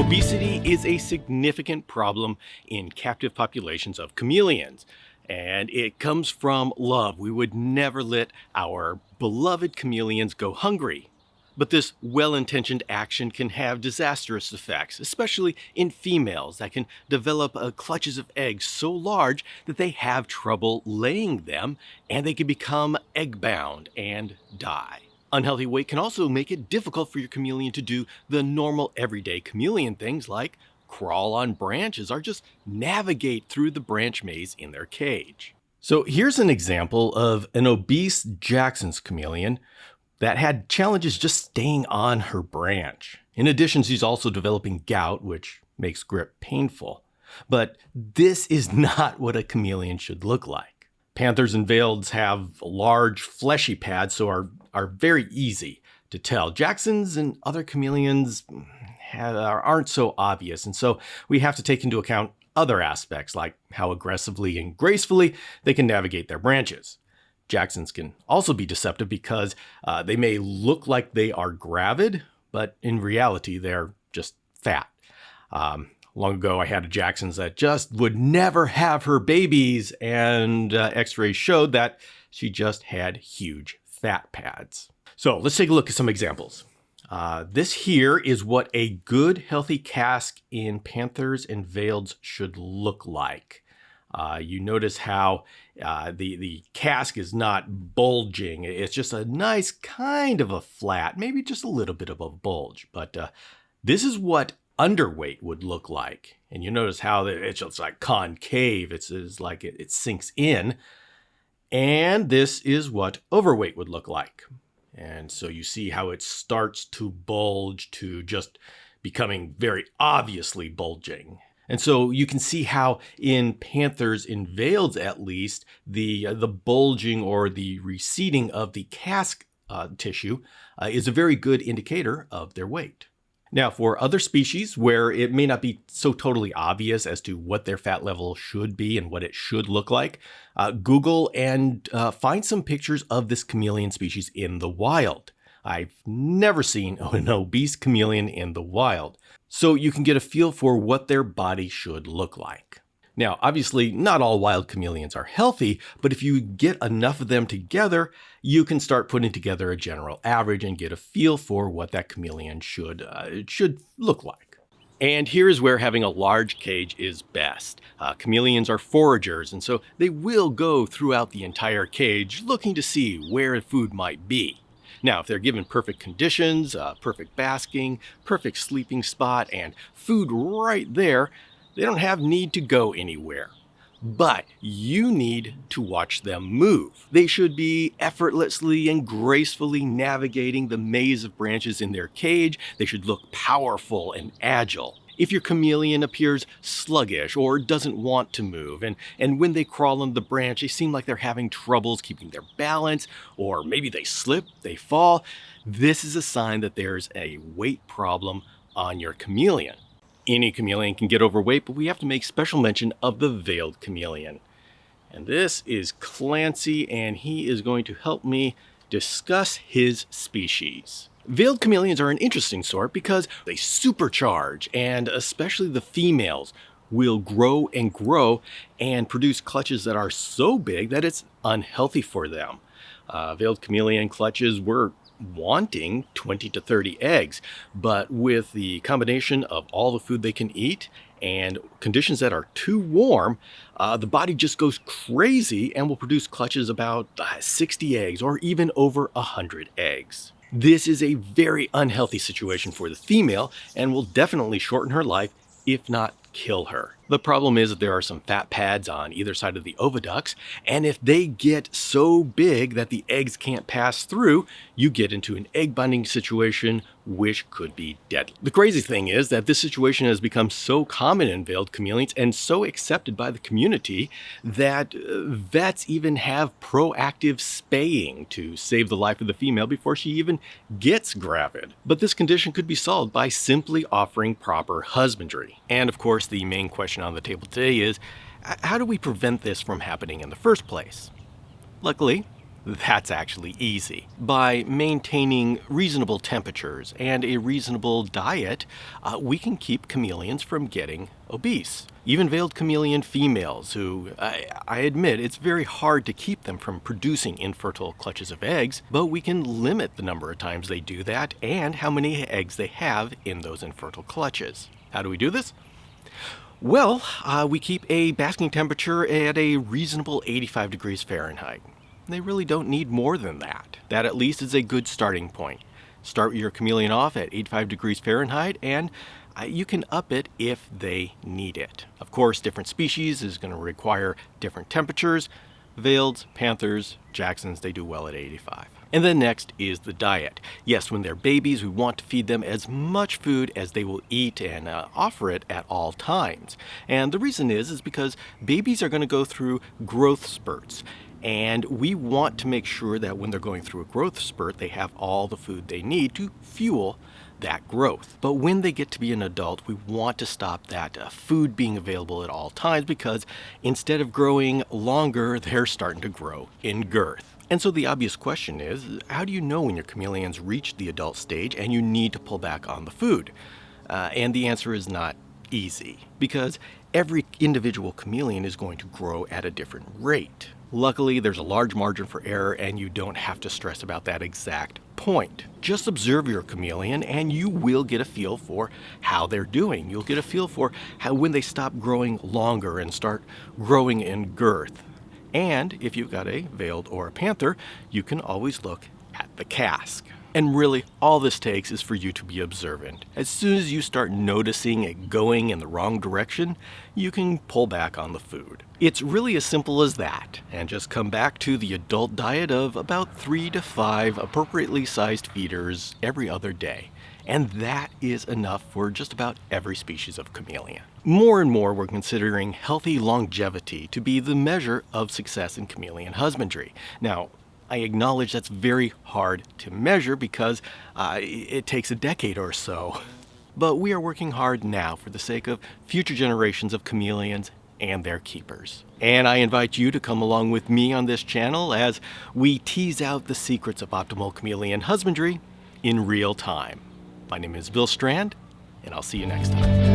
Obesity is a significant problem in captive populations of chameleons, and it comes from love. We would never let our beloved chameleons go hungry. But this well-intentioned action can have disastrous effects, especially in females that can develop clutches of eggs so large that they have trouble laying them, and they can become egg-bound and die. Unhealthy weight can also make it difficult for your chameleon to do the normal everyday chameleon things like crawl on branches or just navigate through the branch maze in their cage. So here's an example of an obese Jackson's chameleon that had challenges just staying on her branch. In addition, she's also developing gout, which makes grip painful. But this is not what a chameleon should look like. Panthers and veileds have large fleshy pads, so are very easy to tell. Jacksons and other chameleons aren't so obvious, and so we have to take into account other aspects like how aggressively and gracefully they can navigate their branches. Jacksons can also be deceptive because they may look like they are gravid, but in reality they're just fat. Long ago, I had a Jackson's that just would never have her babies, and x-rays showed that she just had huge fat pads. So let's take a look at some examples. This here is what a good, healthy cask in panthers and veileds should look like. You notice how the cask is not bulging. It's just a nice kind of a flat, maybe just a little bit of a bulge. But this is what underweight would look like. And you notice how it's just like concave. It's like it sinks in. And this is what overweight would look like. And so you see how it starts to bulge to just becoming very obviously bulging. And so you can see how in panthers and veileds, at least, the bulging or the receding of the cask tissue is a very good indicator of their weight. Now, for other species where it may not be so totally obvious as to what their fat level should be and what it should look like, Google and find some pictures of this chameleon species in the wild. I've never seen an obese chameleon in the wild, so you can get a feel for what their body should look like. Now, obviously, not all wild chameleons are healthy, but if you get enough of them together, you can start putting together a general average and get a feel for what that chameleon should look like. And here's where having a large cage is best. Chameleons are foragers, and so they will go throughout the entire cage looking to see where food might be. Now, if they're given perfect conditions, perfect basking, perfect sleeping spot, and food right there, they don't have need to go anywhere. But you need to watch them move. They should be effortlessly and gracefully navigating the maze of branches in their cage. They should look powerful and agile. If your chameleon appears sluggish or doesn't want to move, and when they crawl on the branch, they seem like they're having troubles keeping their balance, or maybe they slip, they fall, this is a sign that there's a weight problem on your chameleon. Any chameleon can get overweight, but we have to make special mention of the veiled chameleon. And this is Clancy, and he is going to help me discuss his species. Veiled chameleons are an interesting sort because they supercharge, and especially the females will grow and produce clutches that are so big that it's unhealthy for them. Veiled chameleon clutches were wanting 20 to 30 eggs, but with the combination of all the food they can eat and conditions that are too warm, the body just goes crazy and will produce clutches about 60 eggs or even over 100 eggs. This is a very unhealthy situation for the female and will definitely shorten her life, if not kill her. The problem is that there are some fat pads on either side of the oviducts, and if they get so big that the eggs can't pass through, you get into an egg binding situation which could be deadly. The crazy thing is that this situation has become so common in veiled chameleons and so accepted by the community that vets even have proactive spaying to save the life of the female before she even gets gravid. But this condition could be solved by simply offering proper husbandry. And of course, the main question on the table today is, how do we prevent this from happening in the first place? Luckily, That's actually easy. By maintaining reasonable temperatures and a reasonable diet, we can keep chameleons from getting obese. Even veiled chameleon females, who I admit it's very hard to keep them from producing infertile clutches of eggs, but we can limit the number of times they do that and how many eggs they have in those infertile clutches. How do we do this? Well, we keep a basking temperature at a reasonable 85 degrees Fahrenheit. They really don't need more than that. That at least is a good starting point. Start your chameleon off at 85 degrees Fahrenheit and you can up it if they need it. Of course, different species is going to require different temperatures. Veileds, panthers, Jacksons, they do well at 85. And then next is the diet. Yes, when they're babies, we want to feed them as much food as they will eat and offer it at all times. And the reason is because babies are going to go through growth spurts. And we want to make sure that when they're going through a growth spurt, they have all the food they need to fuel that growth. But when they get to be an adult, we want to stop that food being available at all times, because instead of growing longer, they're starting to grow in girth. And so the obvious question is, how do you know when your chameleons reach the adult stage and you need to pull back on the food? And the answer is not easy, because every individual chameleon is going to grow at a different rate. Luckily, there's a large margin for error and you don't have to stress about that exact point. Just observe your chameleon and you will get a feel for how they're doing. You'll get a feel for how when they stop growing longer and start growing in girth. And if you've got a veiled or a panther, you can always look at the cask. And really, all this takes is for you to be observant. As soon as you start noticing it going in the wrong direction, you can pull back on the food. It's really as simple as that, and just come back to the adult diet of about 3 to 5 appropriately sized feeders every other day. And that is enough for just about every species of chameleon. More and more, we're considering healthy longevity to be the measure of success in chameleon husbandry. Now, I acknowledge that's very hard to measure because it takes a decade or so. But we are working hard now for the sake of future generations of chameleons and their keepers. And I invite you to come along with me on this channel as we tease out the secrets of optimal chameleon husbandry in real time. My name is Bill Strand, and I'll see you next time.